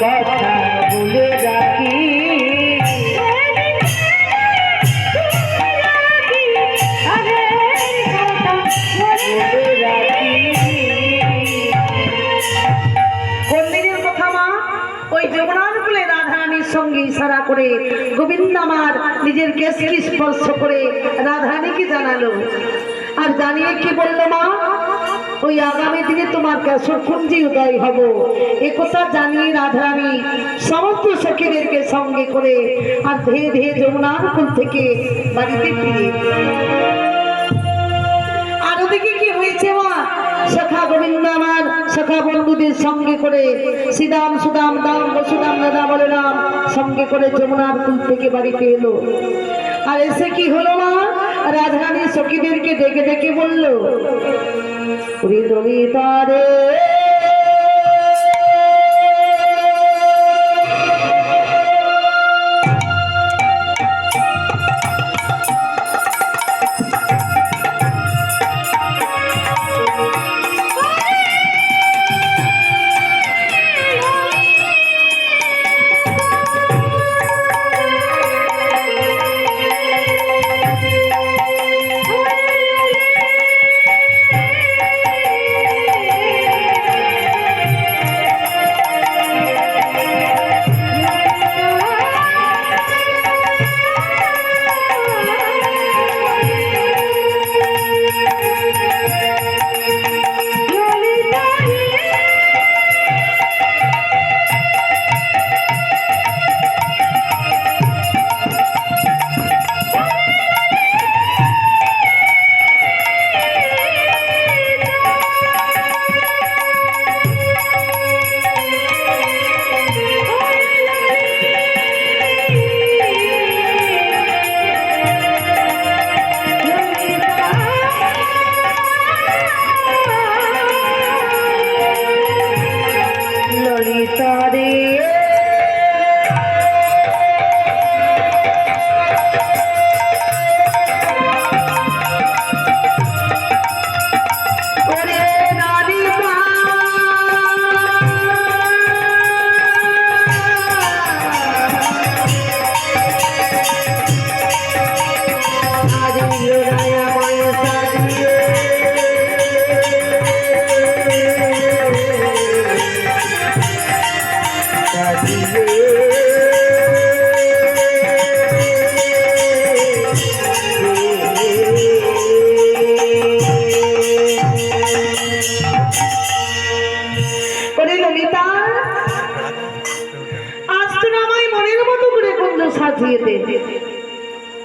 কথা বলে রাখি সঙ্গে ইশারা করে গোবিন্দ আমার নিজের কেশকে স্পর্শ করে রাধারানীকে জানালো। আর জানিয়ে কি বললো মা, ওই আগামী দিনে তোমার কেশর কুঞ্জে উদয় হব একথা জানিয়ে রাধারানী সমস্ত সখীদেরকে সঙ্গে করে আর ধীরে ধীরে যমুনার কুল থেকে বাড়িতে ফিরে। আর ওদিকে কি হয়েছে মা, সখা গোবিন্দ আমার সখা বন্ধুদের সঙ্গে করে শ্রীরাম সুদাম দাম বসুদাম দাদা বলরাম সঙ্গে করে যমুনার কুল থেকে বাড়িতে এলো। আর এসে কি হলো মা, রাধারানী সখীদেরকে ডেকে ডেকে বলল, হৃদয়তারে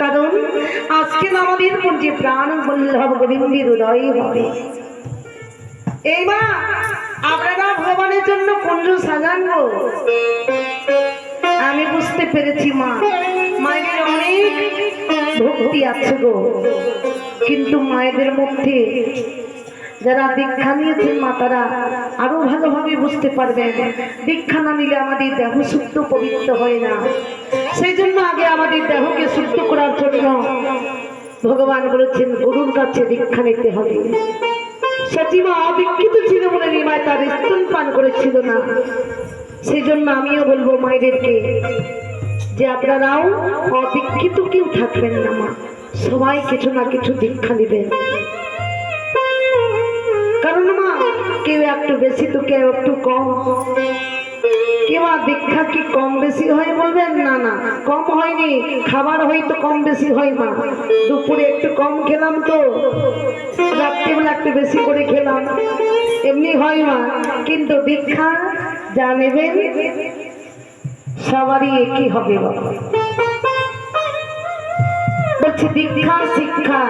কারণ আজকে আমাদের মধ্যে প্রাণ বল্লভ গোবিন্দের উদয় হবে। এই মা, আপনারা ভগবানের জন্য কুঞ্জ সাজান গো। আমি বুঝতে পেরেছি মা, মায়ের অনেক ভক্তি আছে গো, কিন্তু মায়েদের মধ্যে যারা দীক্ষা নিয়েছেন মা তারা আরো ভালোভাবে বুঝতে পারবেন। দীক্ষা না নিলে আমাদের দেহ শুদ্ধ পবিত্র হয় না। সেই জন্য আগে আমাদের দেহকে শুদ্ধ করার জন্য ভগবান বলেছেন গুরুর কাছে দীক্ষা নিতে হবে। সতীমা অদীক্ষিত ছিল বলে নিমায় তার স্তন পান করেছিল না। সেই জন্য আমিও বলবো মায়েদেরকে যে আপনারাও অদীক্ষিত কেউ থাকবেন না মা, সবাই কিছু না কিছু দীক্ষা নেবেন। কারণ মা কেউ একটু বেশি তো কেউ একটু কম। কেউ দীক্ষা কি কম বেশি হয় বলবেন? না না, কম হয়নি, খাবার হয়তো কম বেশি হয় মা। দুপুরে একটু কম খেলাম তো রাত্রিবেলা একটু বেশি করে খেলাম, এমনি হয় মা। কিন্তু দীক্ষা যা নেবেন সবারই একই হবে বাবা। বলছি দীক্ষা শিক্ষা